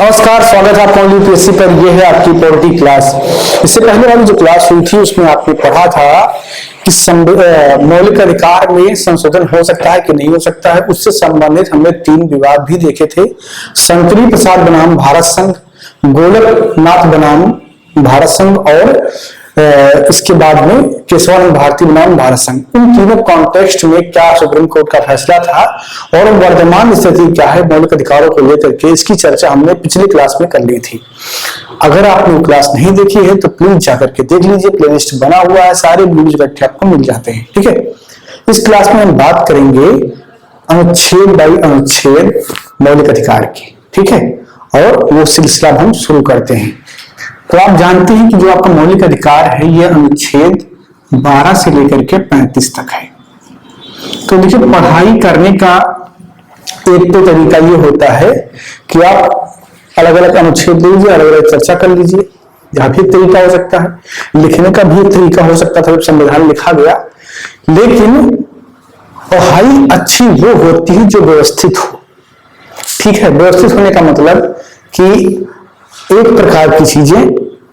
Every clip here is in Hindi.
नमस्कार, स्वागत है आपका यूपीएससी पर। यह है आपकी पॉलिटी क्लास। इससे पहले वाली जो क्लास हुई थी उसमें आपने पढ़ा था कि मौलिक अधिकार में संशोधन हो सकता है कि नहीं हो सकता है। उससे संबंधित हमने 3 विवाद भी देखे थे। शंकरी प्रसाद बनाम भारत संघ, गोलकनाथ बनाम भारत संघ और इसके बाद में केशवानंद भारती बनाम भारत संघ। इन तीनों कॉन्टेक्स्ट में क्या सुप्रीम कोर्ट का फैसला था और वर्तमान स्थिति क्या है मौलिक अधिकारों को लेकर के, इसकी चर्चा हमने पिछली क्लास में कर ली थी। अगर आपने वो क्लास नहीं देखी है तो प्लीज जाकर के देख लीजिए, प्लेलिस्ट बना हुआ है, सारे वीडियो इकट्ठे आपको मिल जाते हैं। ठीक है, इस क्लास में हम बात करेंगे अनुच्छेद बाई अनुच्छेद मौलिक अधिकार की। ठीक है, और वो सिलसिला हम शुरू करते हैं। तो आप जानते हैं कि जो आपका मौलिक अधिकार है ये अनुच्छेद 12 से लेकर के 35 तक है। तो देखिए, पढ़ाई करने का एक तो तरीका ये होता है कि आप अलग अलग अनुच्छेद लीजिए, अलग अलग चर्चा कर लीजिए। यह भी एक तरीका हो सकता है, लिखने का भी एक तरीका हो सकता था जब संविधान लिखा गया। लेकिन पढ़ाई अच्छी वो होती है जो व्यवस्थित हो। ठीक है, व्यवस्थित होने का मतलब कि एक प्रकार की चीजें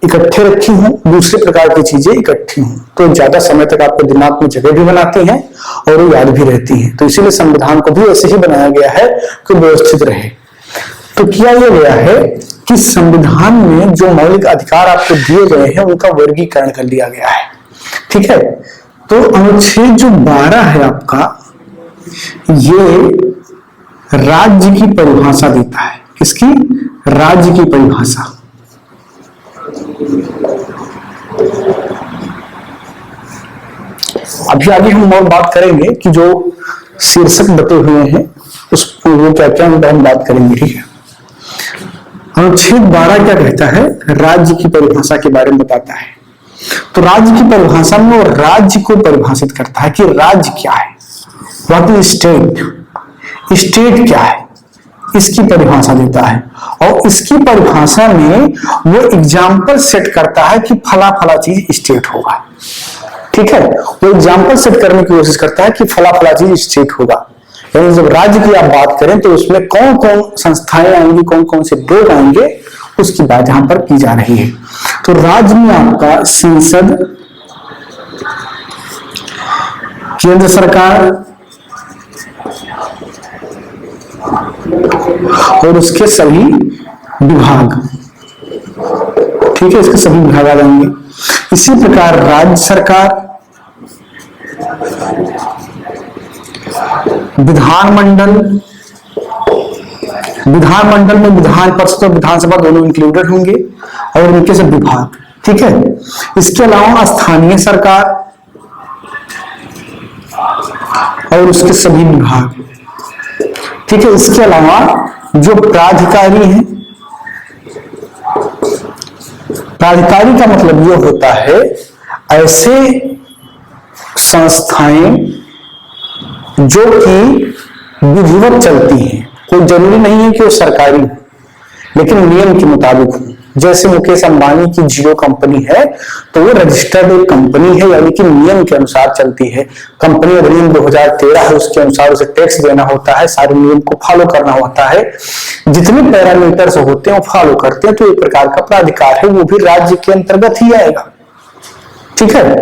इकट्ठे रखी हों, दूसरे प्रकार की चीजें इकट्ठी हों, तो ज्यादा समय तक आपके दिमाग में जगह भी बनाती हैं और वो याद भी रहती हैं। तो इसीलिए संविधान को भी ऐसे ही बनाया गया है कि व्यवस्थित रहे। तो किया यह गया है कि संविधान में जो मौलिक अधिकार आपको दिए गए हैं उनका वर्गीकरण कर लिया गया है। ठीक है, तो अनुच्छेद जो 12 है आपका, ये राज्य की परिभाषा देता है। किसकी? राज्य की परिभाषा। अभी आगे हम और बात करेंगे कि जो शीर्षक बते हुए हैं उस वो क्या क्या हम बात करेंगे। ठीक है, अनुच्छेद 12 क्या कहता है? राज्य की परिभाषा के बारे में बताता है। तो राज्य की परिभाषा में वो राज्य को परिभाषित करता है कि राज्य क्या है, व्हाट इज स्टेट, स्टेट क्या है, इसकी परिभाषा देता है। और इसकी परिभाषा में वो एग्जाम्पल सेट करता है कि फला फला चीज स्टेट होगा। ठीक है, वो एग्जाम्पल सेट करने की कोशिश करता है कि फला फला चीज स्टेट होगा। यानी जब राज्य की आप बात करें तो उसमें कौन कौन संस्थाएं आएंगी, कौन कौन से लोग आएंगे, उसकी बात यहां पर की जा रही है। तो राज्य में आपका संसद, केंद्र सरकार और उसके सभी विभाग। ठीक है, इसके सभी विभाग आ जाएंगे। इसी प्रकार राज्य सरकार, विधानमंडल, विधानमंडल में विधान परिषद और विधानसभा दोनों इंक्लूडेड होंगे और उनके सब विभाग। ठीक है, इसके अलावा स्थानीय सरकार और उसके सभी विभाग। ठीक है, इसके अलावा जो प्राधिकारी है, प्राधिकारी का मतलब यह होता है ऐसे संस्थाएं जो कि विधिवत चलती हैं। कोई जरूरी नहीं है कि वो सरकारी हो, लेकिन नियम के मुताबिक हो। जैसे मुकेश अंबानी की जियो कंपनी है तो वो रजिस्टर्ड एक कंपनी है, यानी कि नियम के अनुसार चलती है। कंपनी अधिनियम 2013 है, उसके अनुसार उसे टैक्स देना होता है, सारे नियम को फॉलो करना होता है, जितने पैरामीटर्स होते हैं वो फॉलो करते हैं। तो एक प्रकार का प्राधिकार है, वो भी राज्य के अंतर्गत ही आएगा। ठीक है,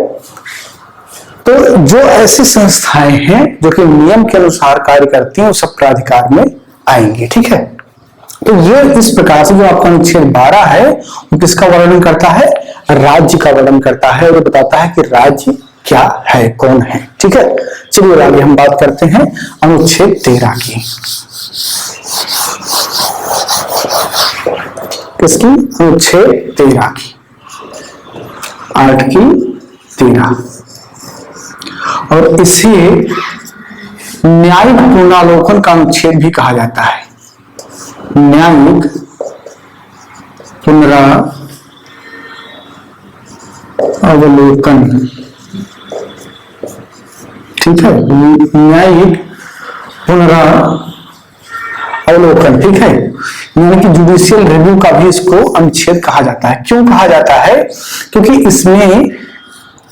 तो जो ऐसी संस्थाएं हैं जो कि नियम के अनुसार कार्य करती हैं वो सब प्राधिकार में आएंगे। ठीक है, तो ये इस प्रकार से जो आपका अनुच्छेद 12 है वो किसका वर्णन करता है? राज्य का वर्णन करता है और बताता है कि राज्य क्या है, कौन है। ठीक है, चलिए आगे हम बात करते हैं अनुच्छेद 13 की। किसकी? अनुच्छेद 13 की, 8 की 13। और इसे न्यायिक पुनरावलोकन का अनुच्छेद भी कहा जाता है। न्यायिक पुनरावलोकन। ठीक है, न्यायिक पुनरावलोकन। ठीक है, यानी कि जुडिशियल रिव्यू का भी इसको अनुच्छेद कहा जाता है। क्यों कहा जाता है? क्योंकि इसमें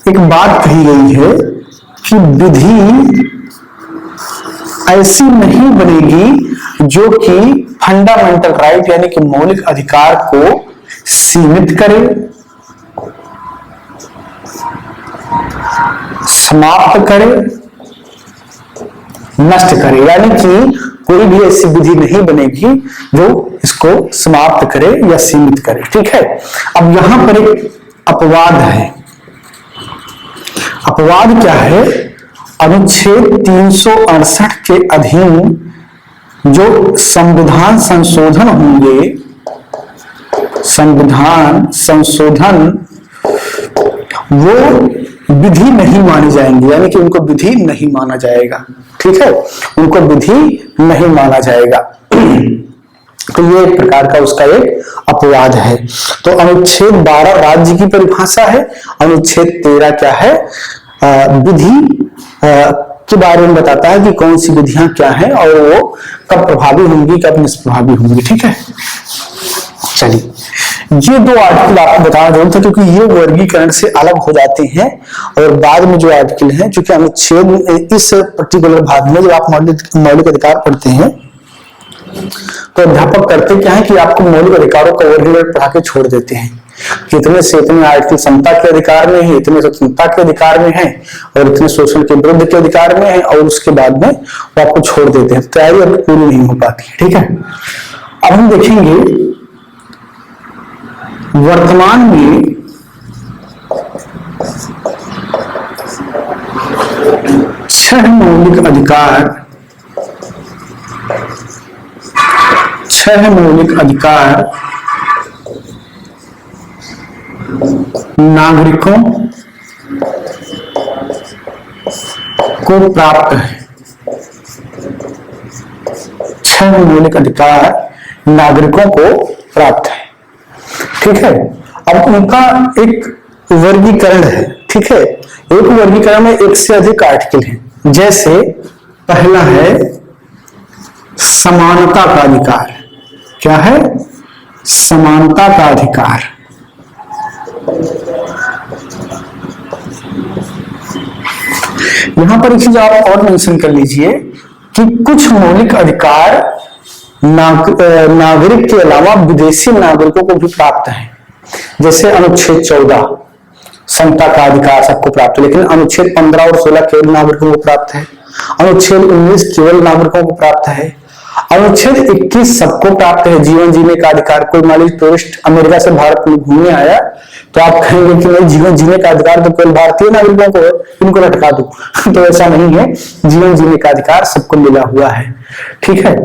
एक बात कही गई है कि विधि ऐसी नहीं बनेगी जो कि फंडामेंटल राइट यानी कि मौलिक अधिकार को सीमित करे, समाप्त करे, नष्ट करे, यानी कि कोई भी ऐसी विधि नहीं बनेगी जो इसको समाप्त करे या सीमित करे। ठीक है, अब यहां पर एक अपवाद है। अपवाद क्या है? अनुच्छेद 368 के अधीन जो संविधान संशोधन होंगे, संविधान संशोधन वो विधि नहीं मानी जाएंगी, यानी कि उनको विधि नहीं माना जाएगा। ठीक है, उनको विधि नहीं माना जाएगा। तो ये एक प्रकार का उसका एक अपवाद है। तो अनुच्छेद 12 राज्य की परिभाषा है, अनुच्छेद 13 क्या है? विधि के बारे में बताता है कि कौन सी विधियां क्या हैं और वो कब प्रभावी होंगी, कब निष्प्रभावी होंगी। ठीक है, चलिए ये दो आर्टिकल आपको बताना जरूर था, क्योंकि ये वर्गीकरण से अलग हो जाते हैं। और बाद में जो आर्टिकल हैं, क्योंकि अनुच्छेद इस पर्टिकुलर भाग में जब आप मौलिक अधिकार पढ़ते हैं तो अध्यापक करते क्या है कि आपको मौलिक अधिकारों का वर्गीकरण पढ़ा के छोड़ देते हैं। इतने से इतने आर्टिकल समता के अधिकार में है, इतने स्वतंत्रता के अधिकार में है और इतने शोषण के विरुद्ध के अधिकार में है, और उसके बाद में वो आपको छोड़ देते हैं। तैयारी अब पूरी नहीं हो पाती है। ठीक है, अब हम देखेंगे वर्तमान में छह मौलिक अधिकार नागरिकों को प्राप्त है। छह मौलिक अधिकार नागरिकों को प्राप्त है। ठीक है, अब उनका एक वर्गीकरण है। ठीक है, एक वर्गीकरण में एक से अधिक आर्टिकल हैं। जैसे पहला है समानता का अधिकार। क्या है? समानता का अधिकार। यहां पर एक चीज आप और मेंशन कर लीजिए कि कुछ मौलिक अधिकार नागरिक के अलावा विदेशी नागरिकों को भी प्राप्त है। जैसे अनुच्छेद 14 समता का अधिकार सबको प्राप्त है, लेकिन अनुच्छेद 15 और 16 केवल नागरिकों को प्राप्त है। अनुच्छेद 19 केवल नागरिकों को प्राप्त है। अनुच्छेद 21 सबको प्राप्त है, जीवन जीने का अधिकार। कोई मान लीजिए टूरिस्ट अमेरिका से भारत में घूमने आया तो आप कहेंगे कि नहीं, जीवन जीने का अधिकार तो केवल भारतीय नागरिकों को है, इनको लटका दो। तो ऐसा नहीं है, जीवन जीने का अधिकार सबको मिला हुआ है। ठीक है,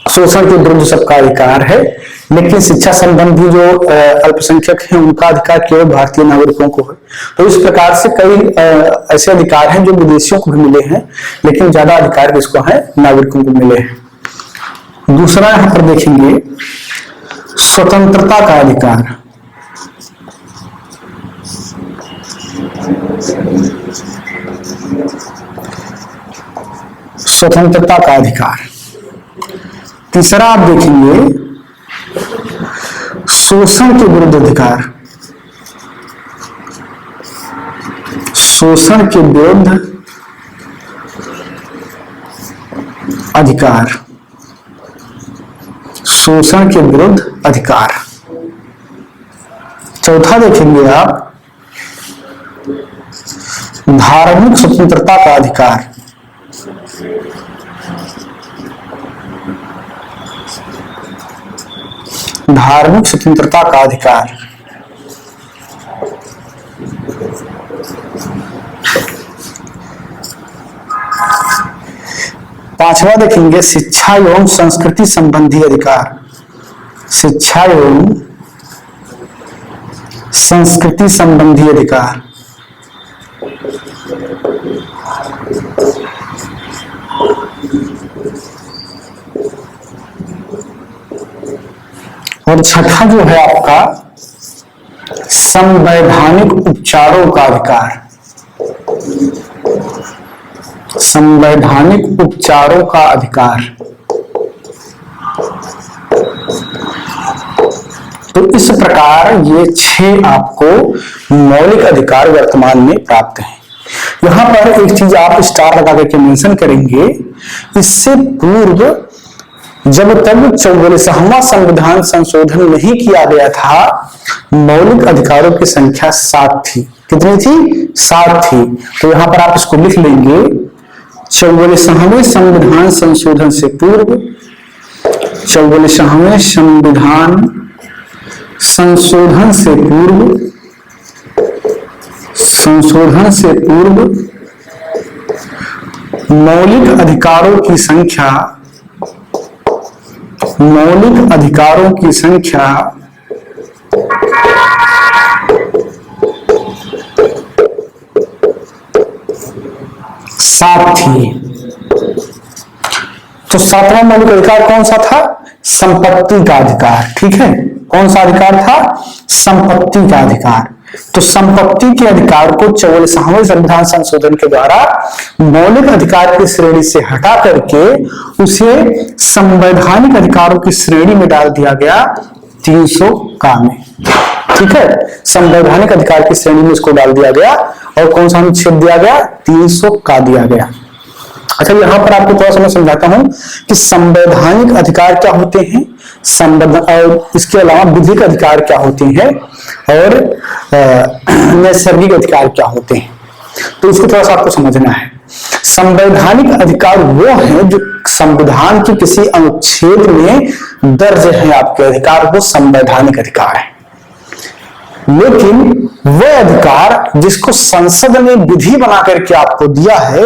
शोषण के विरुद्ध सबका अधिकार है, लेकिन शिक्षा संबंधी जो अल्पसंख्यक हैं उनका अधिकार केवल भारतीय नागरिकों को है। तो इस प्रकार से कई ऐसे अधिकार हैं जो विदेशियों को भी मिले हैं, लेकिन ज्यादा अधिकार किसको है? नागरिकों को मिले हैं। दूसरा यहां पर देखेंगे स्वतंत्रता का अधिकार। स्वतंत्रता का अधिकार। तीसरा आप देखेंगे शोषण के विरुद्ध अधिकार। शोषण के विरुद्ध अधिकार। शोषण के विरुद्ध अधिकार। चौथा देखेंगे आप धार्मिक स्वतंत्रता का अधिकार। धार्मिक स्वतंत्रता का अधिकार। पांचवा देखेंगे शिक्षा एवं संस्कृति संबंधी अधिकार। शिक्षा एवं संस्कृति संबंधी अधिकार। और छठा जो है आपका संवैधानिक उपचारों का अधिकार। संवैधानिक उपचारों का अधिकार। तो इस प्रकार ये 6 आपको मौलिक अधिकार वर्तमान में प्राप्त हैं। यहां पर एक चीज आप स्टार लगा करके मेंशन करेंगे, इससे पूर्व जब तक 44वां संविधान संशोधन नहीं किया गया था, मौलिक अधिकारों की संख्या 7 थी। कितनी थी? 7 थी। तो यहां पर आप इसको लिख लेंगे, 44वें संविधान संशोधन से पूर्व, 44वें संविधान संशोधन से पूर्व मौलिक अधिकारों की संख्या 7 थी। तो 7वां मौलिक अधिकार कौन सा था? संपत्ति का अधिकार। ठीक है, कौन सा अधिकार था? संपत्ति का अधिकार। तो संपत्ति के अधिकार को 44वें संविधान संशोधन के द्वारा मौलिक अधिकार की श्रेणी से हटा करके उसे संवैधानिक अधिकारों की श्रेणी में डाल दिया गया 300 का में। ठीक है, संवैधानिक अधिकार की श्रेणी में इसको डाल दिया गया और कौन सा अनुच्छेद दिया गया? 300 का दिया गया। अच्छा, यहां पर आपको थोड़ा सा मैं समझाता हूं कि संवैधानिक अधिकार क्या होते हैं, और इसके अलावा विधिक अधिकार क्या होते हैं और नैसर्गिक अधिकार क्या होते हैं। तो इसको थोड़ा सा आपको समझना है। संवैधानिक अधिकार वो है जो संविधान के किसी अनुच्छेद में दर्ज है, आपके अधिकार वो संवैधानिक अधिकार है। लेकिन वह अधिकार जिसको संसद ने विधि बना करके आपको दिया है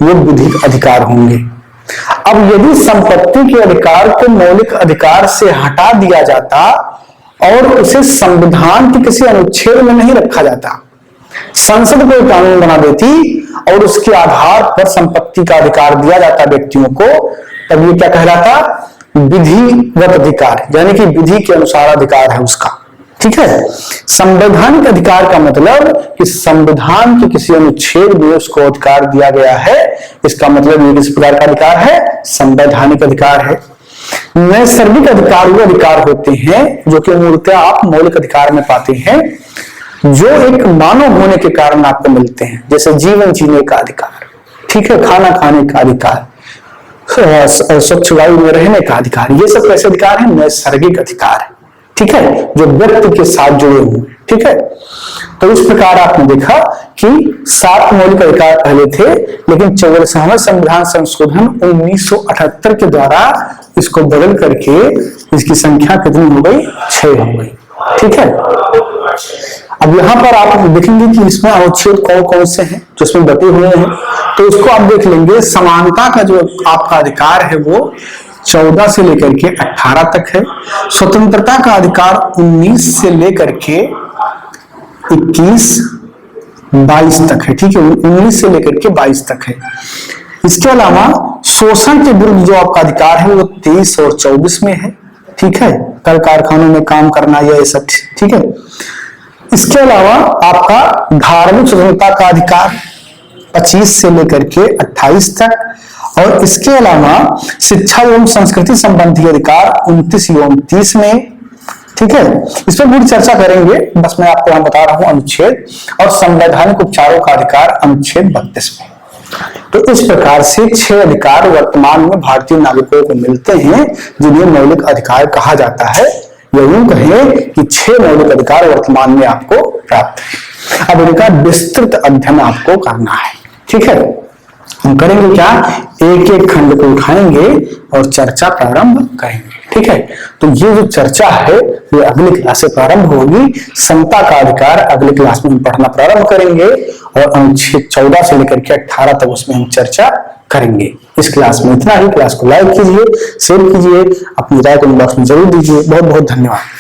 वो विधिक अधिकार होंगे। अब यदि संपत्ति के अधिकार को मौलिक अधिकार से हटा दिया जाता और उसे संविधान के किसी अनुच्छेद में नहीं रखा जाता, संसद कोई कानून बना देती और उसके आधार पर संपत्ति का अधिकार दिया जाता व्यक्तियों को, तब ये क्या कहलाता? विधिवत अधिकार, यानी कि विधि के अनुसार अधिकार है उसका। ठीक है, संवैधानिक अधिकार का मतलब कि संविधान के किसी अनुच्छेद में उसको अधिकार दिया गया है, इसका मतलब ये किस प्रकार का अधिकार है? संवैधानिक अधिकार है। नैसर्गिक अधिकार वो अधिकार होते हैं जो कि मूलतः आप मौलिक अधिकार में पाते हैं, जो एक मानव होने के कारण आपको मिलते हैं, जैसे जीवन जीने का अधिकार, ठीक है, खाना खाने का अधिकार, स्वच्छ वायु में रहने का अधिकार, ये सब कैसे अधिकार है? नैसर्गिक अधिकार है। ठीक है, जो व्यक्ति के साथ जुड़े हुए। ठीक है, तो इस प्रकार आपने देखा कि 7 मौलिक अधिकार पहले थे, लेकिन 44वां संविधान संशोधन 1978 के द्वारा इसको बदल करके इसकी संख्या कितनी हो गई? 6 हो गई। ठीक है, अब यहां पर आप देखेंगे कि इसमें अनुच्छेद कौन कौन से हैं जो इसमें बटे हुए हैं, तो इसको आप देख लेंगे। समानता का जो आपका अधिकार है वो 14 से लेकर के 18 तक है। स्वतंत्रता का अधिकार 19 से लेकर के 22 तक है। ठीक है, 19 से लेकर के 22 तक है। इसके अलावा शोषण के विरुद्ध जो आपका अधिकार है वो 23 और 24 में है। ठीक है, कल कारखानों में काम करना या ये सब। ठीक है, इसके अलावा आपका धार्मिक स्वतंत्रता का अधिकार 25 से लेकर के 28 तक, और इसके अलावा शिक्षा एवं संस्कृति संबंधी अधिकार 29 एवं 30 में। ठीक है, इस पर पूरी चर्चा करेंगे, बस मैं आपको यहां बता रहा हूं अनुच्छेद। और संवैधानिक उपचारों का अधिकार अनुच्छेद 32 में। तो इस प्रकार से 6 अधिकार वर्तमान में भारतीय नागरिकों को मिलते हैं जिन्हें मौलिक अधिकार कहा जाता है, या यूं कहें कि 6 मौलिक अधिकार वर्तमान में आपको प्राप्त है। अब इनका विस्तृत अध्ययन आपको करना है। ठीक है, हम करेंगे क्या? एक एक खंड को उठाएंगे और चर्चा प्रारंभ करेंगे। ठीक है, तो ये जो चर्चा है ये अगली क्लास से प्रारंभ होगी। समता का अधिकार अगली क्लास में हम पढ़ना प्रारंभ करेंगे और अनुच्छेद 14 से लेकर के 18 तक उसमें हम चर्चा करेंगे। इस क्लास में इतना ही। क्लास को लाइक कीजिए, शेयर कीजिए, अपनी राय को इनबॉक्स में जरूर दीजिए। बहुत बहुत धन्यवाद।